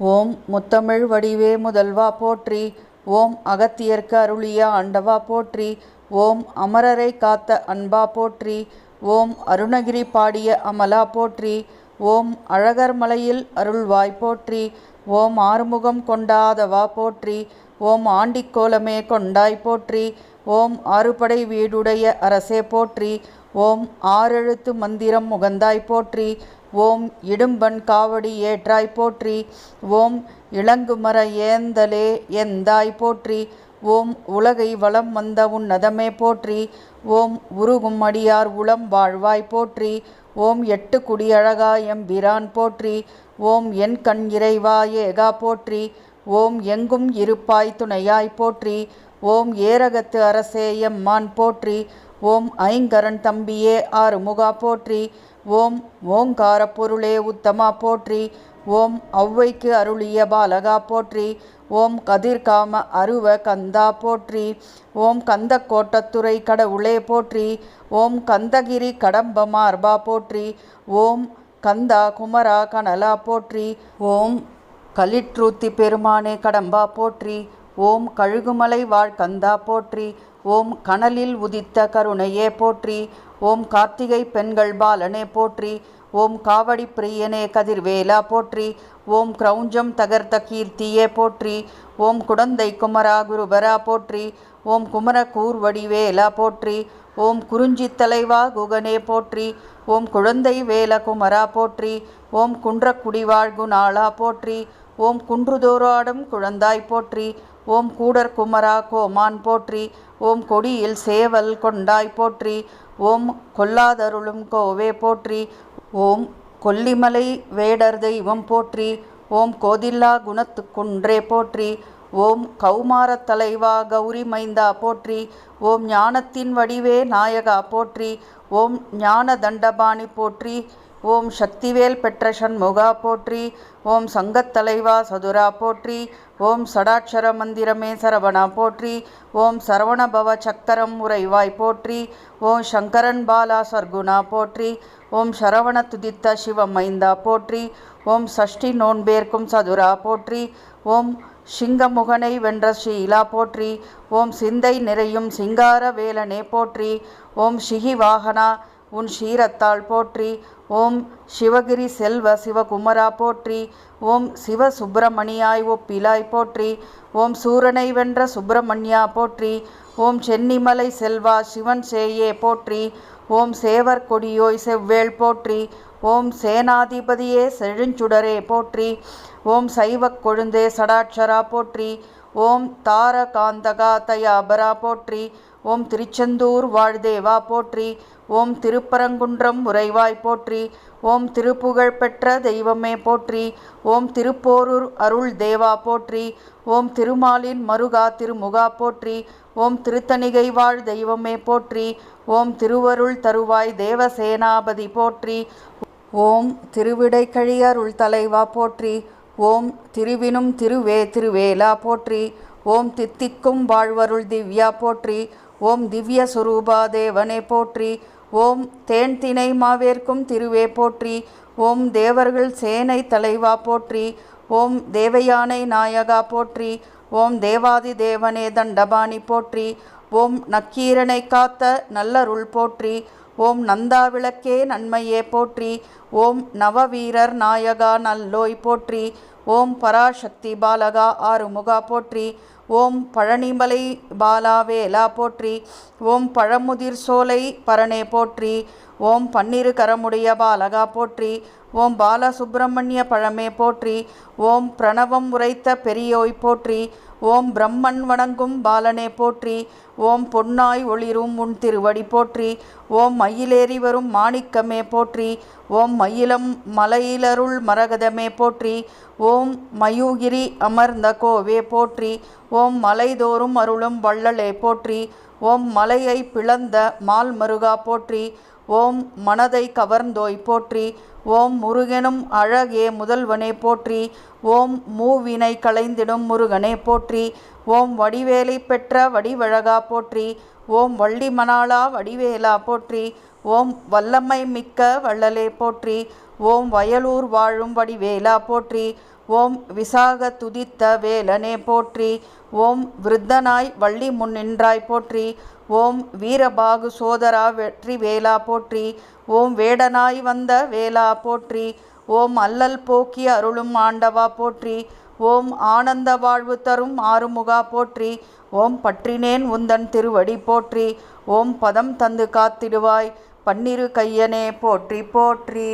ஓம் முத்தமிழ் வடிவே முதல்வா போற்றி. ஓம் அகத்தியர்க்கு அருளிய ஆண்டவா போற்றி. ஓம் அமரரை காத்த அன்பா போற்றி. ஓம் அருணகிரி பாடிய அமலா போற்றி. ஓம் அழகர் மலையில் அருள்வாய் போற்றி. ஓம் ஆறுமுகம் கொண்டாதவா போற்றி. ஓம் ஆண்டிக்கோலமே கொண்டாய் போற்றி. ஓம் ஆறுபடை வீடுடைய அரசே போற்றி. ஓம் ஆறெழுத்து மந்திரம் முகந்தாய் போற்றி. ஓம் இடும்பன் காவடி ஏற்றாய் போற்றி. ஓம் இளங்குமர ஏந்தலே எந்தாய் போற்றி. ஓம் உலகை வலம் வந்த உன்னதமே போற்றி. ஓம் உருகும் அடியார் உளம் வாழ்வாய் போற்றி. ஓம் எட்டு குடியழகா எம்பிரான் போற்றி. ஓம் என் கண் இறைவா ஏகா போற்றி. ஓம் எங்கும் இருப்பாய் துணையாய் போற்றி. ஓம் ஏரகத்து அரசே எம்மான் போற்றி. ஓம் ஐங்கரன் தம்பியே ஆறுமுகா போற்றி. ஓம் ஓங்கார பொருளே உத்தமா போற்றி. ஓம் ஔவைக்கு அருளிய பாலகா போற்றி. ஓம் கதிர்காம அருவ கந்தா போற்றி. ஓம் கந்த கோட்டத்துறை கடவுளே போற்றி. ஓம் கந்தகிரி கடம்ப மார்பா போற்றி. ஓம் கந்தா குமரா கனலா போற்றி. ஓம் களிற்றூத்தி பெருமானே கடம்பா போற்றி. ஓம் கழுகுமலை வாழ் கந்தா போற்றி. ஓம் கனலில் உதித்த கருணையே போற்றி. ஓம் கார்த்திகை பெண்கள் பாலனே போற்றி. ஓம் காவடி பிரியனே கதிர்வேலா போற்றி. ஓம் கிரௌஞ்சம் தகர்த்த கீர்த்தியே போற்றி. ஓம் குடந்தை குமரா குருபரா போற்றி. ஓம் குமர கூர்வடிவேலா போற்றி. ஓம் குறிஞ்சி தலைவா குகனே போற்றி. ஓம் குழந்தை வேல குமரா போற்றி. ஓம் குன்றக்குடிவாழ் குணாளா போற்றி. ஓம் குன்றுதோறாடும் குழந்தாய் போற்றி. ஓம் கூடர் குமரா கோமான் போற்றி. ஓம் கொடியில் சேவல் கொண்டாய் போற்றி. ஓம் கொல்லாதருளும் கோவே போற்றி. ஓம் கொல்லிமலை வேடர் தெய்வம் போற்றி. ஓம் கோதில்லா குணத்து குன்றே போற்றி. ஓம் கௌமாரத் தலைவா கௌரி மைந்தா போற்றி. ஓம் ஞானத்தின் வடிவே நாயகா போற்றி. ஓம் ஞான தண்டபாணி போற்றி. ஓம் சக்திவேல் பெற்ற சண்முகா போற்றி. ஓம் சங்கத்தலைவா சதுரா போற்றி. ஓம் சடாட்சர மந்திரமே சரவணா போற்றி. ஓம் சரவணபவ சக்கரம் உறைவாய் போற்றி. ஓம் சங்கரன் பாலா சர்க்குணா போற்றி. ஓம் சரவண துதித்த சிவமைந்தா போற்றி. ஓம் சஷ்டி நோன்பேர்க்கும் சதுரா போற்றி. ஓம் சிங்கமுகனை வென்ற ஸ்ரீலா போற்றி. ஓம் சிந்தை நிறையும் சிங்கார வேலனே போற்றி. ஓம் சிகி வாகனா உன் ஷீரத்தாள் போற்றி. ஓம் சிவகிரி செல்வ சிவகுமரா போற்றி. ஓம் சிவ சுப்பிரமணியாய் ஒப்பிலாய் போற்றி. ஓம் சூரனை வென்ற சுப்பிரமணியா போற்றி. ஓம் சென்னிமலை செல்வா சிவன் சேயே போற்றி. ஓம் சேவர் கொடியோய் செவ்வேள் போற்றி. ஓம் சேனாதிபதியே செழுஞ்சுடரே போற்றி. ஓம் சைவக் கொழுந்தே சடாட்சரா போற்றி. ஓம் தார காந்தகா தயாபரா போற்றி. ஓம் திருச்செந்தூர் வாழ்தேவா போற்றி. ஓம் திருப்பரங்குன்றம் உறைவாய் போற்றி. ஓம் திருப்புகழ் பெற்ற தெய்வமே போற்றி. ஓம் திருப்போரூர் அருள் தேவா போற்றி. ஓம் திருமாலின் மருகா திருமுகா போற்றி. ஓம் திருத்தணிகை வாழ் தெய்வமே போற்றி. ஓம் திருவருள் தருவாய் தேவசேனாபதி போற்றி. ஓம் திருவிடைக்கழி அருள் தலைவா போற்றி. ஓம் திருவினும் திருவே திருவேலா போற்றி. ஓம் தித்திக்கும் வாழ்வருள் திவ்யா போற்றி. ஓம் திவ்ய சுரூபா தேவனே போற்றி. ஓம் தேன் தினை மாவேற்கும் திருவே போற்றி. ஓம் தேவர்கள் சேனை தலைவா போற்றி. ஓம் தேவயானை நாயகா போற்றி. ஓம் தேவாதி தேவனே தண்டபாணி போற்றி. ஓம் நக்கீரனை காத்த நல்லருள் போற்றி. ஓம் நந்தா விளக்கே நன்மையே போற்றி. ஓம் நவவீரர் நாயகா நல்லோய் போற்றி. ஓம் பராசக்தி பாலகா ஆறுமுகா போற்றி. ஓம் பழனிமலை பாலாவேலா போற்றி. ஓம் பழமுதிர் சோலை பரனே போற்றி. ஓம் பன்னிரு கரமுடைய பாலகா போற்றி. ஓம் பாலசுப்பிரமணிய பழமே போற்றி. ஓம் பிரணவம் உரைத்த பெரியோய் போற்றி. ஓம் பிரம்மன் வணங்கும் பாலனே போற்றி. ஓம் பொன்னாய் ஒளிரும் உன் திருவடி போற்றி. ஓம் மயிலேறி வரும் மாணிக்கமே போற்றி. ஓம் மயிலம் மலையிலருள் மரகதமே போற்றி. ஓம் மயூகிரி அமர்ந்த கோவே போற்றி. ஓம் மலைதோறும் அருளும் வள்ளலே போற்றி. ஓம் மலையை பிளந்த மால் மருகா போற்றி. ஓம் மனதை கவர்ந்தோய் போற்றி. ஓம் முருகெனும் அழகே முதல்வனே போற்றி. ஓம் மூவினை களைந்திடும் முருகனே போற்றி. ஓம் வடிவேலை பெற்ற வடிவழகா போற்றி. ஓம் வள்ளி மணாளா வடிவேலா போற்றி. ஓம் வல்லமை மிக்க வள்ளலே போற்றி. ஓம் வயலூர் வாழும் வடிவேலா போற்றி. ஓம் விசாக துதித்த வேலனே போற்றி. ஓம் விருத்தனாய் வள்ளி முன்னின்றாய் போற்றி. ஓம் வீரபாகு சோதரா வெற்றி வேலா போற்றி. ஓம் வேடனாய் வந்த வேலா போற்றி. ஓம் அல்லல் போக்கி அருளும் ஆண்டவா போற்றி. ஓம் ஆனந்த வாழ்வு தரும் ஆறுமுகா போற்றி. ஓம் பற்றினேன் உந்தன் திருவடி போற்றி. ஓம் பதம் தந்து காத்திடுவாய் பன்னிரு கையனே போற்றி போற்றி.